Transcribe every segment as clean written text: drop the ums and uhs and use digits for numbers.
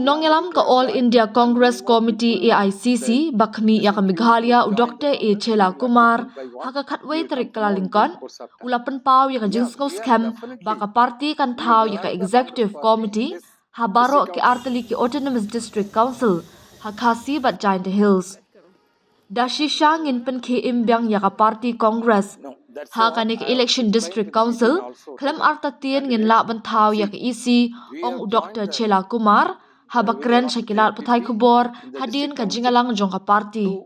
Nongelam ka All India Congress Committee AICC bakmi ya ka Meghalaya u Dr. Kumar haka khatway tarik kalalingkan ulapan pau ya ka jingsngau skhem baka party kan thau ya ka Executive Committee habaro ki artali ki Autonomous District Council hakasi bat Giant Hills. Dashi shangin pen ki imbyang ya ka Party Congress hakanik Election District Council klem artatien ngin la ban thau ya ka EC ong Dr. Kumar habakren shakilat pathai kubor hadin ka jingalang jong ka party.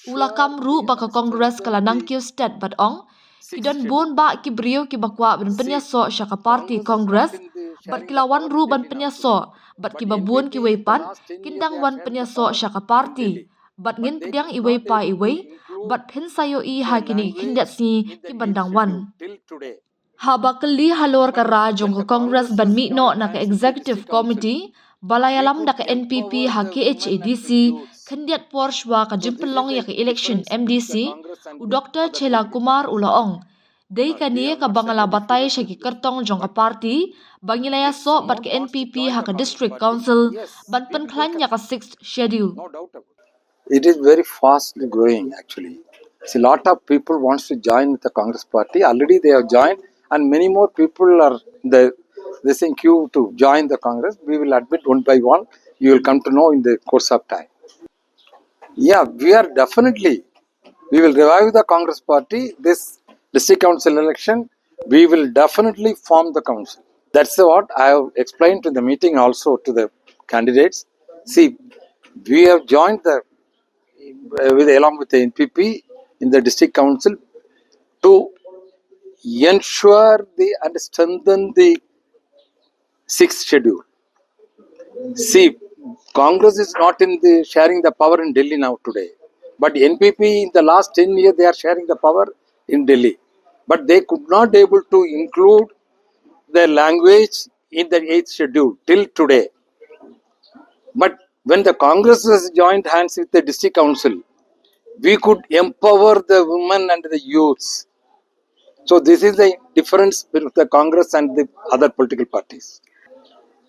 Ulakam ru baka Congress kala nangkyo state bat ong kidan bon ba ki brio ki bakwa ban penyaso syaka party Congress bat kilawan ru ban penyaso bat ki babun ki weipan kindang wan penyaso syaka party bat ngin pediang iwei pa iwei bat phen sayo I hakini kindat si ki bandang wan. Habakali halor ka rajong ka Congress ban mi no na ka Executive Committee balayalam da ka NPP ha KHADC kandiat porshwa ka jimpelong ya ka election MDC u Dr. Kumar ulaong. Day kaniya ka bangala batay siya ki kartong jong ka party bangilaya so bat ka NPP ha ka District Council ban penklan ya ka 6th schedule. It is very fastly growing actually. A lot of people wants to join with the Congress party. Already they have joined and many more people are this in queue to join the Congress. We will admit one by one. You will come to know in the course of time. Yeah, we will revive the Congress party. This district council election, we will definitely form the council. That's what I have explained to the meeting also to the candidates. See, we have joined along with the NPP in the district council to ensure and strengthen the 6th schedule. See, Congress is not in the sharing the power in Delhi now today. But NPP in the last 10 years they are sharing the power in Delhi. But they could not able to include the language in the 8th schedule till today. But when the Congress has joined hands with the district council, we could empower the women and the youths. So this is the difference between the Congress and the other political parties.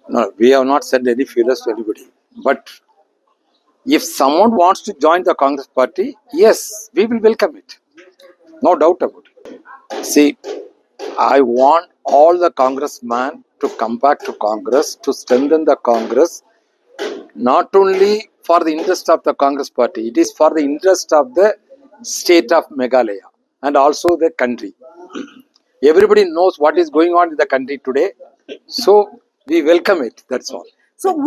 No, we have not sent any feelers to anybody. But if someone wants to join the Congress party, yes, we will welcome it. No doubt about it. See, I want all the congressmen to come back to Congress, to strengthen the Congress, not only for the interest of the Congress party, it is for the interest of the state of Meghalaya and also the country. Everybody knows what is going on in the country today. So, we welcome it, that's all.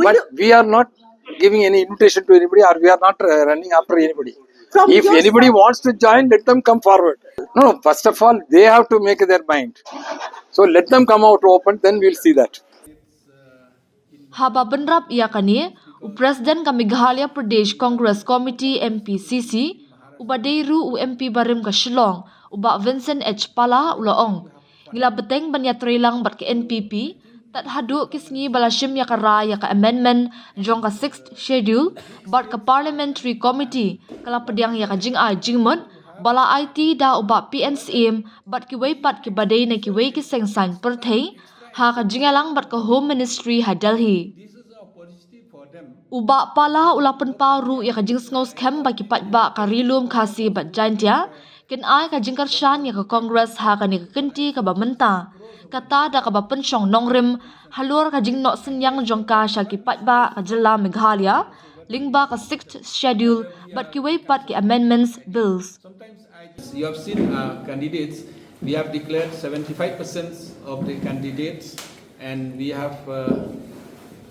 But we are not giving any invitation to anybody or we are not running after anybody. If anybody wants to join, let them come forward. No, first of all, they have to make their mind. So, let them come out open, then we will see that. Haba benrap ia kani President ka Meghalaya Pradesh Congress Committee MPCC ubadeiru MP barim ka Shillong uba Vincent H. Pala ulaong. Ngila beteng banyatrilang bat ke NPP tat hadu kisngi balashim ya ka raya ka amendment jong ka 6th schedule bat ka Parliamentary Committee kala pediang ya ka jingay jingmot bala IT da uba PNCM bat ki weipat ki badai na ki wei ki sengsan perthei ha ka jingalang bat ka Home Ministry ha Delhi. Uba pala ulapan paru ya ka jingsngau skhem baki patba ka rilum kasi bat jantia kin ai ka jingkar shan ya ka Congress ha ka ni ka kenti ka bamenta kata da ka ba pensyong nongrim halur ka jingno senyang jongka sha ki patba ka jela Meghalaya lingba ka 6th schedule bat ki weipat ki amendments bills. You have seen candidates. We have declared 75% of the candidates and we have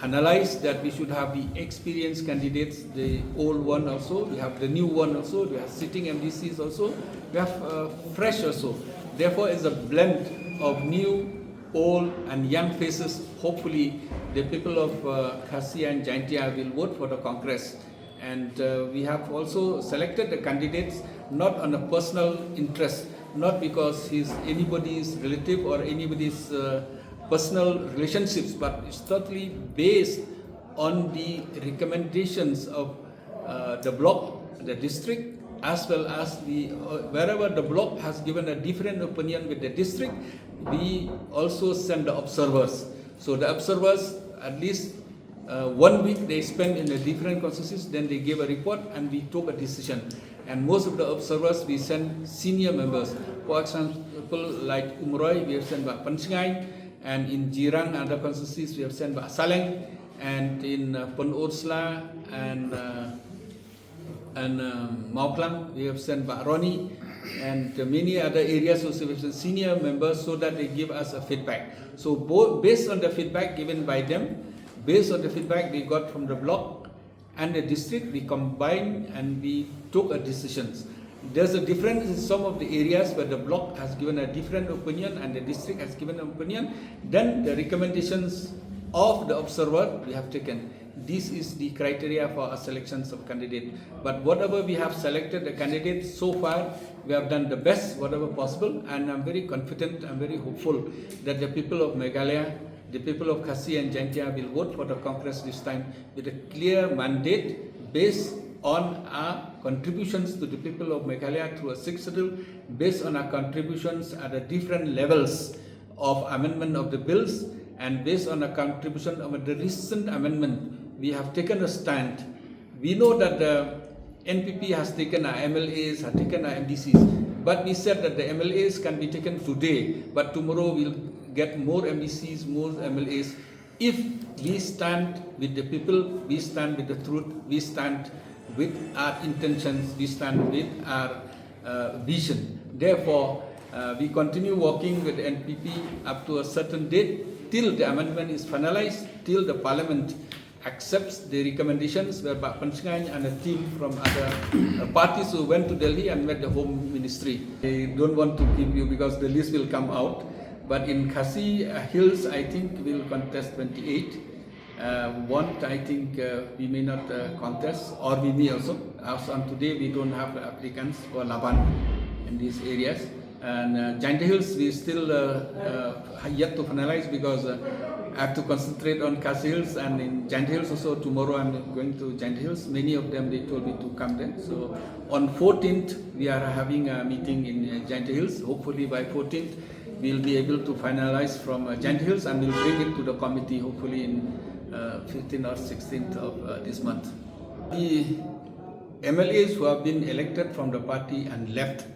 analyzed that we should have the experienced candidates, the old one also, we have the new one also, we have sitting MDCs also, we have fresh also. Therefore, it's a blend of new, old and young faces. Hopefully, the people of Khasi and Jaintia will vote for the Congress. And we have also selected the candidates not on a personal interest, not because he's anybody's relative or anybody's personal relationships, but it's totally based on the recommendations of the bloc, the district as well as wherever the bloc has given a different opinion with the district, we also send the observers. So the observers, at least 1 week they spend in the different constituencies, then they give a report and we took a decision. And most of the observers we send senior members. For example, like Umroy, we have sent by Pansingai, and in Jirang, other constituencies, we have sent by Saleng, and in Pon Ursula and Mauklang, we have sent by Roni, and many other areas also we have sent senior members so that they give us a feedback. So based on the feedback given by them, based on the feedback we got from the bloc and the district, we combined and we took a decisions. There's a difference in some of the areas where the bloc has given a different opinion and the district has given an opinion. Then the recommendations of the observer we have taken. This is the criteria for our selections of candidate. But whatever we have selected the candidates so far, we have done the best, whatever possible, and I'm very confident, I'm very hopeful that the people of Meghalaya, the people of Khasi and Jaintia will vote for the Congress this time with a clear mandate based on our contributions to the people of Meghalaya through a 6th schedule, based on our contributions at the different levels of amendment of the bills, and based on a contribution of the recent amendment. We have taken a stand. We know that the NPP has taken our MLAs, has taken our MDCs, but we said that the MLAs can be taken today, but tomorrow we'll get more MDCs, more MLAs. If we stand with the people, we stand with the truth, we stand with our intentions, we stand with our vision. Therefore, we continue working with the NPP up to a certain date till the amendment is finalized, till the Parliament accepts the recommendations whereby Pansingai and a team from other parties who went to Delhi and met the Home Ministry. I don't want to give you because the list will come out, but in Khasi Hills, I think we will contest 28. I think we may not contest, or we may also. As on today, we don't have applicants for Laban in these areas. And Jaintia Hills, we still yet to finalize because I have to concentrate on Khasi Hills, and in Jaintia Hills also tomorrow I'm going to Jaintia Hills. Many of them, they told me to come then. So on 14th, we are having a meeting in Jaintia Hills. Hopefully by 14th, we'll be able to finalize from Jaintia Hills and we'll bring it to the committee hopefully in 15th or 16th of this month. The MLAs who have been elected from the party and left,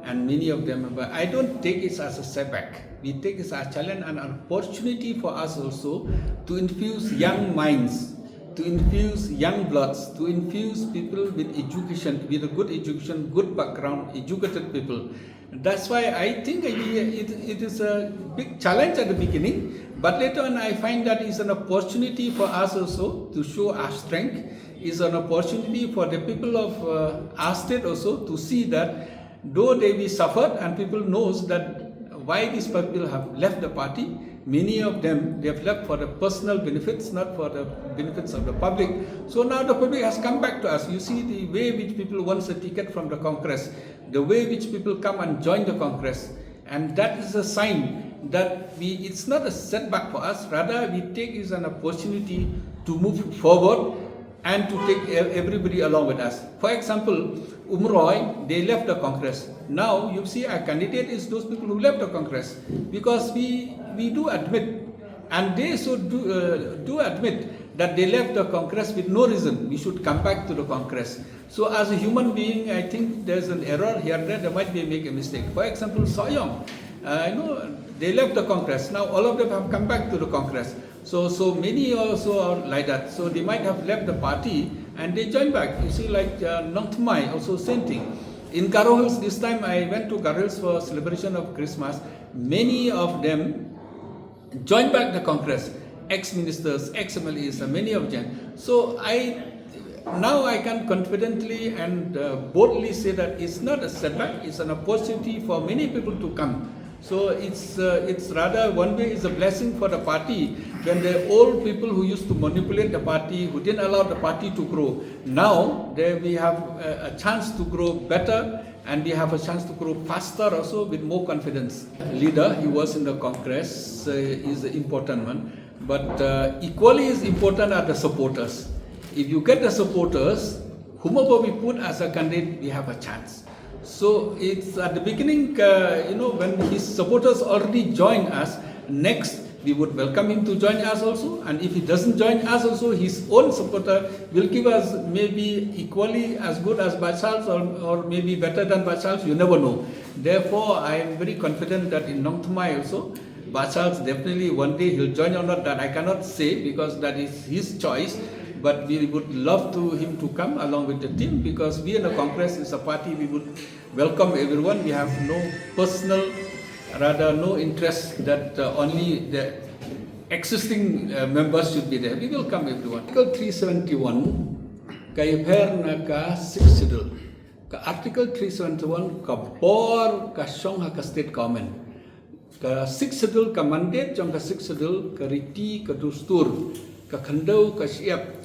and many of them, but I don't take it as a setback. We take it as a challenge and an opportunity for us also to infuse young minds, to infuse young bloods, to infuse people with education, with a good education, good background, educated people. That's why I think it is a big challenge at the beginning, but later on I find that it's an opportunity for us also to show our strength. It's an opportunity for the people of our state also to see that though they suffered and people knows that why these people have left the party, many of them, they have left for the personal benefits, not for the benefits of the public. So now the public has come back to us. You see the way which people want a ticket from the Congress, the way which people come and join the Congress. And that is a sign that it's not a setback for us, rather we take it as an opportunity to move forward and to take everybody along with us. For example, Umroy, they left the Congress. Now you see our candidate is those people who left the Congress, because we do admit, and they should do admit that they left the Congress with no reason. We should come back to the Congress. So as a human being, I think there's an error here and there might be make a mistake. For example, Soyong, they left the Congress. Now all of them have come back to the Congress. So many also are like that. So they might have left the party and they joined back. You see, like Nongthmai, also same thing. In Garo Hills, this time I went to Garo Hills for celebration of Christmas. Many of them joined back the Congress, ex-ministers, ex-MLAs, many of them. So now I can confidently and boldly say that it's not a setback, it's an opportunity for many people to come. So it's rather one way it's a blessing for the party when the old people who used to manipulate the party, who didn't allow the party to grow, now we have a chance to grow better, and we have a chance to grow faster also with more confidence. Leader, he was in the Congress, is an important one, but equally as important are the supporters. If you get the supporters whomever we put as a candidate, we have a chance. So it's at the beginning, when his supporters already join us, next we would welcome him to join us also. And if he doesn't join us also, his own supporter will give us maybe equally as good as Bachal's or maybe better than Bachal's, you never know. Therefore, I am very confident that in Nong Thmai also, Bachal's definitely one day he'll join or not, that I cannot say because that is his choice. But we would love him to come along with the team, because we in the Congress is a party, we would welcome everyone. We have no personal, rather no interest that only the existing members should be there. We welcome everyone. Article 371, kay per na ka 6 schedule. Ka Article 371 ka bor ka song ha ka state government. Ka 6 schedule ka mandate jong ka 6 schedule ka riti ka dustur ka khandau ka siap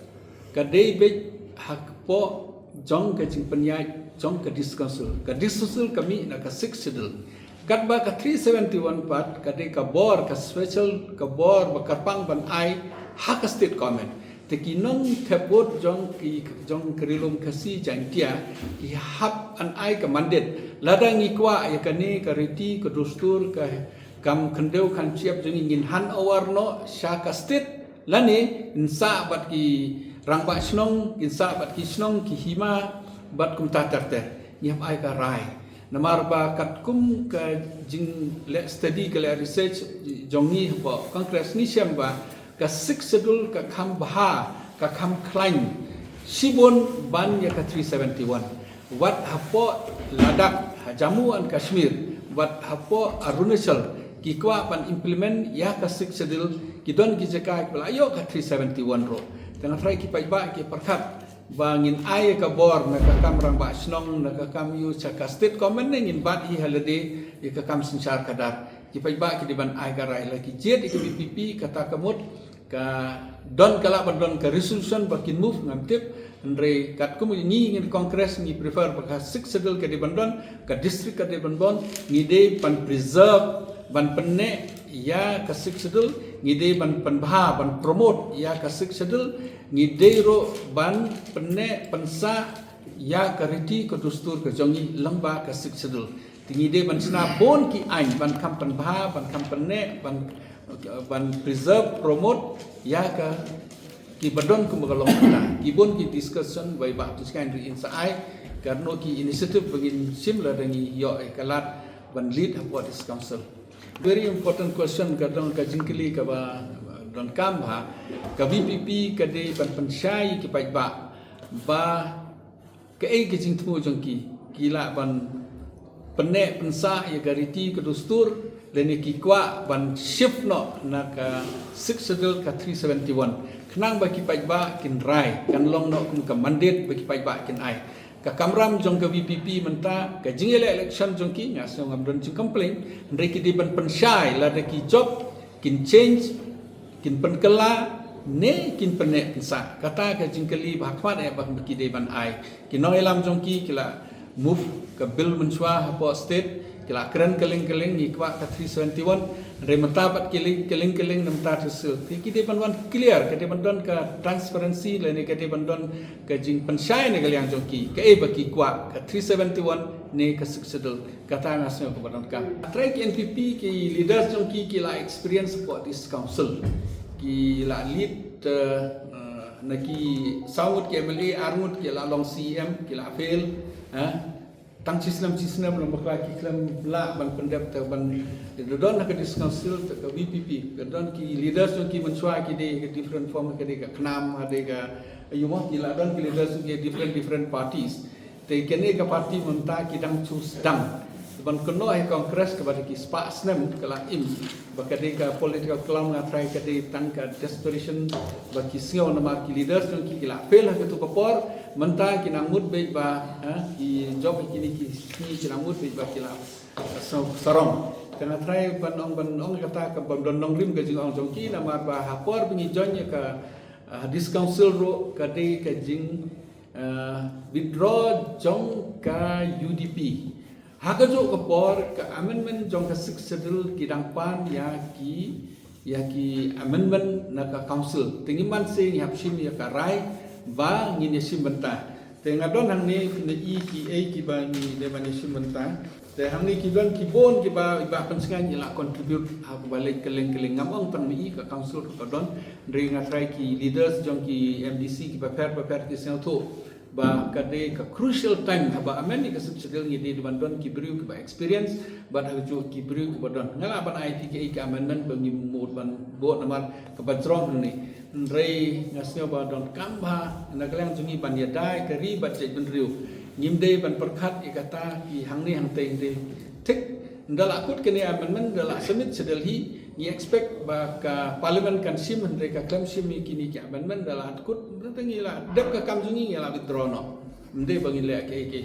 ka David hakpo jong ka jing penyai jong ka disconsul kami na ka 6 schedule kat ba ka 371 part ka de ka bor ka special ka bor ba karpang ban ai hak state comment te kinong thebot jong kerilum kasi jantia ki hap an ai ka mandate ladang ikwa ya kani ka riti ka dustur ka kam khandeu kan siap jong ingin han awarno sha ka state lani insa bat ki rangba snong insa bat ki snong ki hima bat kum tatar nyam ai ka rai namar ba kat kum ka jing le study ka le research jongi ba congress ni syam ba ka 6 schedule ka kham baha ka kham klein sibon ban ya ka 371 wat hapo Ladakh Jammu and Kashmir wat hapo Arunachal ki kwa pan implement ya ka 6 schedule ki don ki jaka ayo ka 371 ro tengah try ki paiba ki perkat bangin ai ka bor na ka kam rang ba snong na ka kam yu cha ka state comment ngin bat hi holiday ya ka kam sinsar kadar ki paiba ki diban ai ka rai la ki jet ki BPP kata kamut ka don kala don ka resolution bakin move ngam tip andre kat kum ni ngin congress ni prefer ka 6 schedule ka diban don ka district ka diban don ni de pan preserve ban penne ya ka 6 schedule ngide ban panbha ban promote ya ka 6 schedule ngide ro ban penne pansa ya ka riti ko dustur ka jongi lamba ka 6 schedule ngide ban sna bon ki ain ban kam panbha ban kam penne ban preserve promote ya ka ki badon ku magalong ta ki bon ki discussion by ba diskan ri insai karno ki initiative begin similar dengan yo kalat ban lead about this council. Very important question kadang ka jingkili ka ba don kam ha ka BPP ka de ban pansyai ki pai ba ka ai ki jing tmu jong ki la ban penne pensa ya gariti ka dustur leni ki kwa ban shift no na ka 6 schedule ka 371 kenang ba ki pai ba kin rai kan long no kum ka mandate ba ki pai ba kin ai ka kamram jong ka VPP menta ka jingele election jong ki nga so ngam don jing complain ndre ki di ban pensyai la de ki job kin change kin penkela ne kin penne pensa kata ka jingkeli bakhmat e bak ki de ban ai ki no elam jong ki kila move ka bill menswa hapo state kila keren keling-keling ni kwa ka 371 re mentapat keling-keling nemta tesul ki de ban wan clear ka de ban don ka transparency le ne ka de ban don ka jing pensyai ne kaliang jongki ka e baki kwa ka 371 ne ka succeedul kata ngasnya ko ban ka track NPP ki leaders jongki ki la experience for this council ki la lead na ki saut ki MLA armut ki la long CM ki la fail tang sistem lembak ki klam la ban pendap ta ban don na ka dis council ta ka VPP ka don ki leaders ki mensua ki de different form ka de ka knam ade ka ayumo ki la don ki leaders ki different parties te kene ka party monta ki dang choose dang ban kono ai congress ka ba ki spa snem ka la im ba ka de ka political clam na try ka de tang ka desperation ba ki sio na ma ki leaders ki la fail ha ka tu kapor menta ki namut be ba ki job ki ni ki namut be ba ki la sarong kana try ban ong kata ka ban don rim ka jing ong jong ki na ma ba hapor bingi jonya ka this council ro ka de ka jing withdraw jong ka UDP haga jo kapor ka amendment jong ka 6 schedule ki dangpan ya ki amendment na ka council tingiman sing hapsim ya ka rai ba ngin sim benta Tengah don hang ni kena ki ki ba ni de ban simenta. Te hang ni ki don ki bon ki ba pensengan ila contribute ha balik keleng-keleng ngamong tan mi ka council ka don ring try ki leaders jong ki MDC ki ba per ki sel tu ba kade ka crucial time ba amen ni ka sedel ni di ban don ki bru ki ba experience ba ha ju ki bru ki ba don ngala ban AICC ka amendment ba ni mod ban bo namar ka ba strong ni rei ngasio ba don kamba na klang jungi ban ya dai ka ri ba che ban riu nyimde ban perkhat ikata ki hang ni hang teng de tik ndala kut kene amendment ndala submit sedel hi ni expect ba ka parliament kan sim ndre ka klam sim ni kini ki amendment ndala kut tengi la dep ka kam jungi la withdraw no mde bangin le ke